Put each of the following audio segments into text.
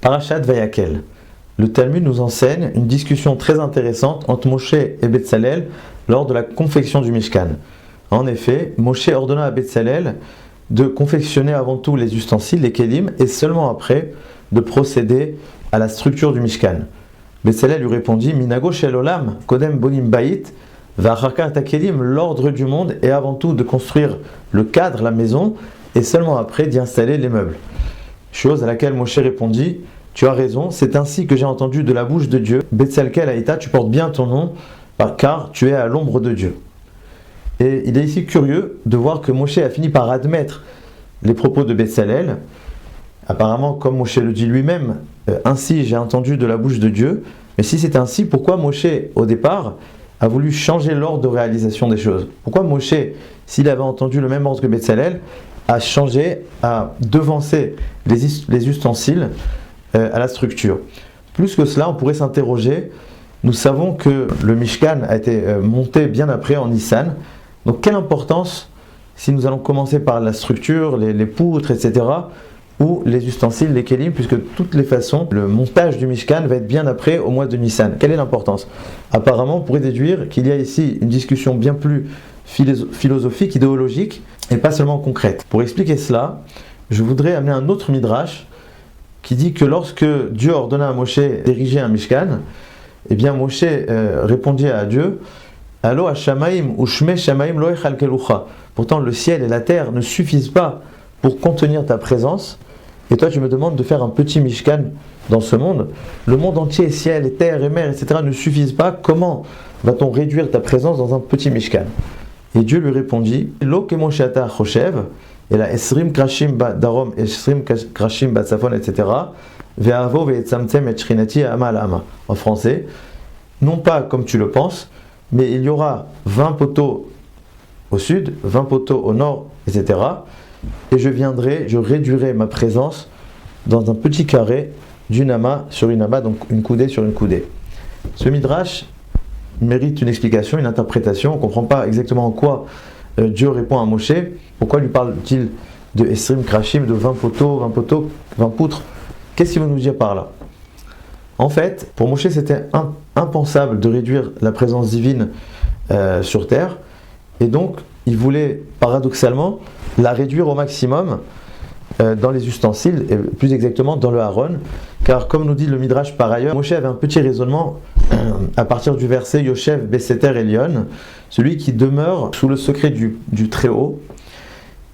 Parashat Vayakel. Le Talmud nous enseigne une discussion très intéressante entre Moshe et Betzalel lors de la confection du Mishkan. En effet, Moshe ordonna à Betzalel de confectionner avant tout les ustensiles, les kelim, et seulement après de procéder à la structure du Mishkan. Betzalel lui répondit: Minago shel olam, kodem bonim bayit, va'acharka takelim, l'ordre du monde est avant tout de construire le cadre, la maison, et seulement après d'y installer les meubles. Chose à laquelle Moshe répondit: tu as raison, c'est ainsi que j'ai entendu de la bouche de Dieu. Betzalkel Haïta, tu portes bien ton nom, car tu es à l'ombre de Dieu. Et il est ici curieux de voir que Moshe a fini par admettre les propos de Betzalel. Apparemment, comme Moshe le dit lui-même, ainsi j'ai entendu de la bouche de Dieu. Mais si c'est ainsi, pourquoi Moshe, au départ, a voulu changer l'ordre de réalisation des choses? Pourquoi Moshe, s'il avait entendu le même ordre que Betzalel, a changé, a devancé les ustensiles à la structure? Plus que cela, on pourrait s'interroger. Nous savons que le Mishkan a été monté bien après en Nissan. Donc quelle importance, si nous allons commencer par la structure, les poutres, etc., ou les ustensiles, les kelim, puisque de toutes les façons, le montage du Mishkan va être bien après au mois de Nissan. Quelle est l'importance? Apparemment, on pourrait déduire qu'il y a ici une discussion bien plus philosophique, idéologique, et pas seulement concrète. Pour expliquer cela, je voudrais amener un autre midrash qui dit que lorsque Dieu ordonna à Moshe d'ériger un Mishkan, eh bien Moshe répondit à Dieu: Allo hashamaim ushme shamaim lo echalkelucha. Pourtant le ciel et la terre ne suffisent pas pour contenir ta présence, et toi tu me demandes de faire un petit Mishkan dans ce monde. Le monde entier, ciel et terre et mer, etc. ne suffisent pas. Comment va-t-on réduire ta présence dans un petit Mishkan? Et Dieu lui répondit: Lo kemoshata choshev, et là esrim krashim ba darom, esrim krashim ba tsafon, etc. Ve'avo ve'etzamtzem et shrinati ama ama. En français, non pas comme tu le penses, mais il y aura 20 poteaux au sud, 20 poteaux au nord, etc. Et je réduirai ma présence dans un petit carré d'une ama sur une ama, donc une coudée sur une coudée. Ce midrash mérite une explication, une interprétation. On ne comprend pas exactement en quoi Dieu répond à Moshe. Pourquoi lui parle-t-il de Esrim Krashim, de 20 poteaux, 20 poutres? Qu'est-ce qu'il veut nous dire par là? En fait, pour Moshe, c'était impensable de réduire la présence divine sur terre. Et donc, il voulait paradoxalement la réduire au maximum dans les ustensiles, et plus exactement dans le Haron. Car comme nous dit le Midrash par ailleurs, Moshe avait un petit raisonnement à partir du verset Yoshev Beseter Elion, celui qui demeure sous le secret du Très-Haut.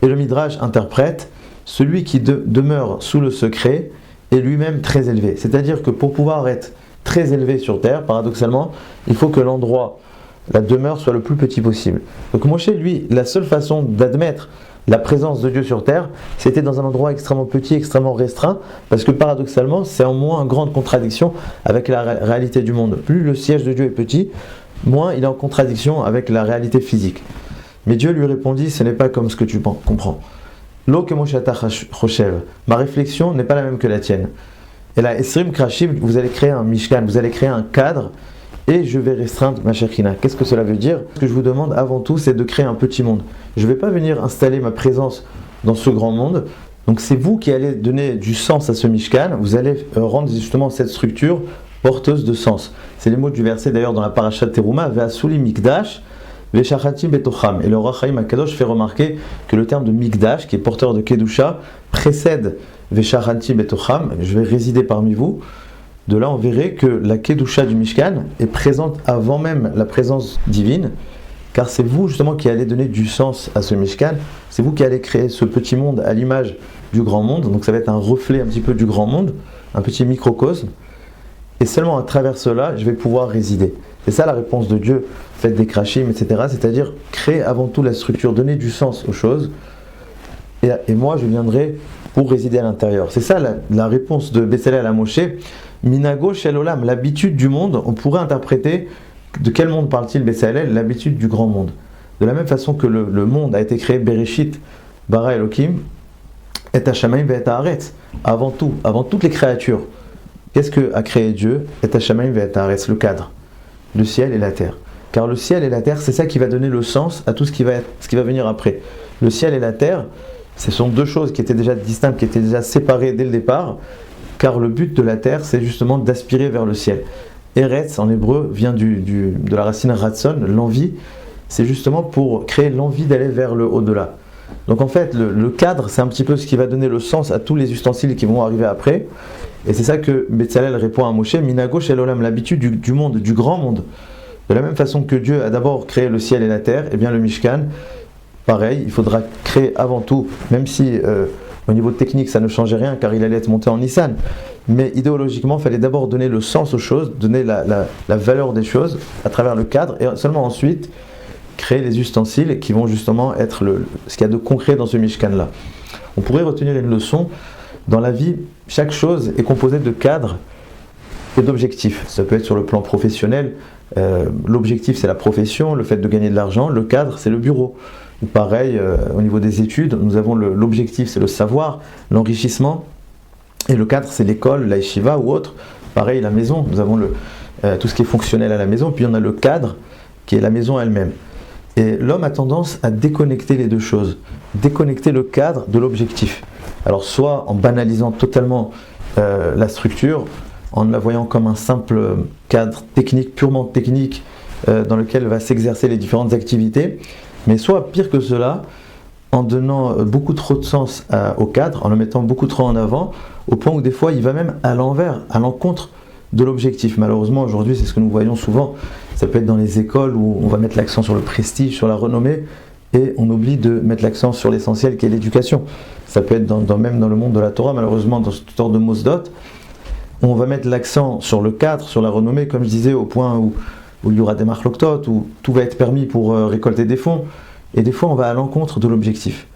Et le Midrash interprète: celui qui demeure sous le secret est lui-même très élevé. C'est-à-dire que pour pouvoir être très élevé sur terre, paradoxalement, il faut que l'endroit, la demeure, soit le plus petit possible. Donc Moshe, lui, la seule façon d'admettre la présence de Dieu sur terre, c'était dans un endroit extrêmement petit, extrêmement restreint, parce que paradoxalement, c'est en moins grande contradiction avec la réalité du monde. Plus le siège de Dieu est petit, moins il est en contradiction avec la réalité physique. Mais Dieu lui répondit: ce n'est pas comme ce que tu comprends. Lo kemoshata choshev, ma réflexion n'est pas la même que la tienne. Et là, Esrim Krashim, vous allez créer un Mishkan, vous allez créer un cadre, et je vais restreindre ma Shekhina. Qu'est-ce que cela veut dire? Ce que je vous demande avant tout, c'est de créer un petit monde. Je ne vais pas venir installer ma présence dans ce grand monde. Donc c'est vous qui allez donner du sens à ce Mishkan. Vous allez rendre justement cette structure porteuse de sens. C'est les mots du verset d'ailleurs dans la Parashat Teruma: Ve'asuli mikdash ve'shachati betocham. Et le Or HaChaim HaKadosh fait remarquer que le terme de mikdash, qui est porteur de kedusha, précède ve'shachati betocham. Je vais résider parmi vous. De là, on verrait que la Kedusha du Mishkan est présente avant même la présence divine, car c'est vous justement qui allez donner du sens à ce Mishkan, c'est vous qui allez créer ce petit monde à l'image du grand monde, donc ça va être un reflet un petit peu du grand monde, un petit microcosme, et seulement à travers cela, je vais pouvoir résider. C'est ça la réponse de Dieu, faites des krashim, etc., c'est-à-dire créer avant tout la structure, donner du sens aux choses, et moi je viendrai pour résider à l'intérieur. C'est ça la réponse de Betzalel à Moshe. Minago shel olam, l'habitude du monde. On pourrait interpréter: de quel monde parle-t-il Betzalel? L'habitude du grand monde. De la même façon que le monde a été créé Bereshit, bara Elohim, et hashamayim ve'et haaretz, avant toutes les créatures. Qu'est-ce que a créé Dieu? Et hashamayim ve'et haaretz, le cadre, le ciel et la terre. Car le ciel et la terre, c'est ça qui va donner le sens à tout ce qui va venir après. Le ciel et la terre, ce sont deux choses qui étaient déjà distinctes, qui étaient déjà séparées dès le départ. car le but de la terre, c'est justement d'aspirer vers le ciel. Eretz, en hébreu, vient de la racine ratson, l'envie. C'est justement pour créer l'envie d'aller vers le au-delà. Donc en fait, le cadre, c'est un petit peu ce qui va donner le sens à tous les ustensiles qui vont arriver après. Et c'est ça que Betzalel répond à Moshe, Minago shel olam, l'habitude du monde, du grand monde. De la même façon que Dieu a d'abord créé le ciel et la terre, et bien le Mishkan, pareil, il faudra créer avant tout, même si au niveau technique ça ne changeait rien car il allait être monté en Nissan. Mais idéologiquement, il fallait d'abord donner le sens aux choses, donner la valeur des choses à travers le cadre, et seulement ensuite créer les ustensiles qui vont justement être ce qu'il y a de concret dans ce Mishkan-là. On pourrait retenir une leçon. Dans la vie, chaque chose est composée de cadres et d'objectifs. Ça peut être sur le plan professionnel, l'objectif c'est la profession, le fait de gagner de l'argent, le cadre c'est le bureau. Ou pareil, au niveau des études, nous avons l'objectif c'est le savoir, l'enrichissement, et le cadre c'est l'école, la yeshiva ou autre. Pareil, la maison, nous avons tout ce qui est fonctionnel à la maison, puis on a le cadre qui est la maison elle-même. Et l'homme a tendance à déconnecter les deux choses, déconnecter le cadre de l'objectif. Alors soit en banalisant totalement la structure, en la voyant comme un simple cadre technique, purement technique, dans lequel va s'exercer les différentes activités, mais soit pire que cela, en donnant beaucoup trop de sens au cadre, en le mettant beaucoup trop en avant, au point où des fois il va même à l'envers, à l'encontre de l'objectif. Malheureusement aujourd'hui c'est ce que nous voyons souvent, ça peut être dans les écoles où on va mettre l'accent sur le prestige, sur la renommée, et on oublie de mettre l'accent sur l'essentiel qui est l'éducation. Ça peut être même dans le monde de la Torah, malheureusement dans ce genre de Mosdot, on va mettre l'accent sur le cadre, sur la renommée, comme je disais, au point où il y aura des marloktot, où tout va être permis pour récolter des fonds, et des fois on va à l'encontre de l'objectif.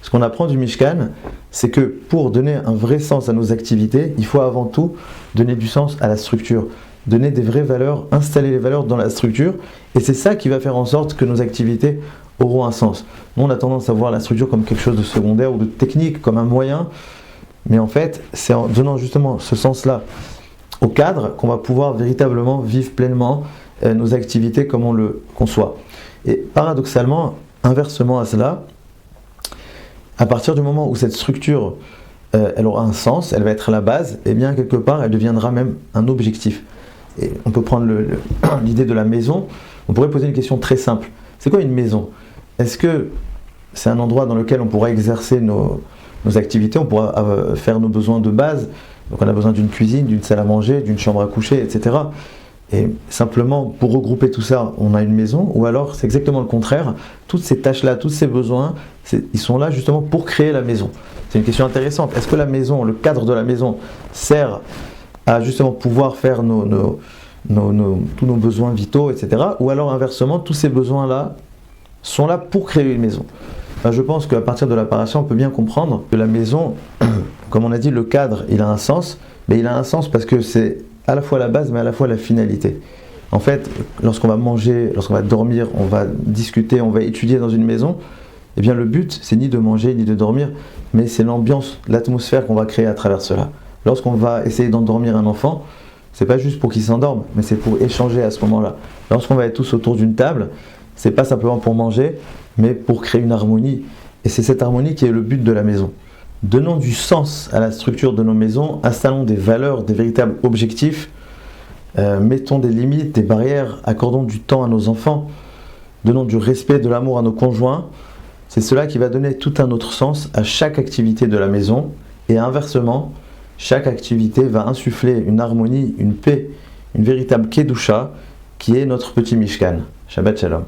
Ce qu'on apprend du Mishkan, c'est que pour donner un vrai sens à nos activités, il faut avant tout donner du sens à la structure, donner des vraies valeurs, installer les valeurs dans la structure, et c'est ça qui va faire en sorte que nos activités auront un sens. Nous, on a tendance à voir la structure comme quelque chose de secondaire ou de technique, comme un moyen, mais en fait, c'est en donnant justement ce sens-là au cadre qu'on va pouvoir véritablement vivre pleinement nos activités comme on le conçoit. Et paradoxalement, inversement à cela, à partir du moment où cette structure elle aura un sens, elle va être à la base, et bien quelque part elle deviendra même un objectif. Et on peut prendre l'idée de la maison, on pourrait poser une question très simple. C'est quoi une maison? Est-ce que c'est un endroit dans lequel on pourra exercer nos activités, on pourra faire nos besoins de base? Donc on a besoin d'une cuisine, d'une salle à manger, d'une chambre à coucher, etc. Et simplement, pour regrouper tout ça, on a une maison, ou alors c'est exactement le contraire. Toutes ces tâches-là, tous ces besoins, ils sont là justement pour créer la maison. C'est une question intéressante. Est-ce que la maison, le cadre de la maison, sert à justement pouvoir faire tous nos besoins vitaux, etc. Ou alors inversement, tous ces besoins-là sont là pour créer une maison? Je pense qu'à partir de la paration, on peut bien comprendre que la maison, comme on a dit, le cadre, il a un sens, mais il a un sens parce que c'est à la fois la base, mais à la fois la finalité. En fait, lorsqu'on va manger, lorsqu'on va dormir, on va discuter, on va étudier dans une maison, eh bien le but, c'est ni de manger, ni de dormir, mais c'est l'ambiance, l'atmosphère qu'on va créer à travers cela. Lorsqu'on va essayer d'endormir un enfant, c'est pas juste pour qu'il s'endorme, mais c'est pour échanger à ce moment-là. Lorsqu'on va être tous autour d'une table, c'est pas simplement pour manger, mais pour créer une harmonie. Et c'est cette harmonie qui est le but de la maison. Donnons du sens à la structure de nos maisons, installons des valeurs, des véritables objectifs, mettons des limites, des barrières, accordons du temps à nos enfants, donnons du respect, de l'amour à nos conjoints. C'est cela qui va donner tout un autre sens à chaque activité de la maison, et inversement, chaque activité va insuffler une harmonie, une paix, une véritable kedusha qui est notre petit Mishkan. Shabbat Shalom.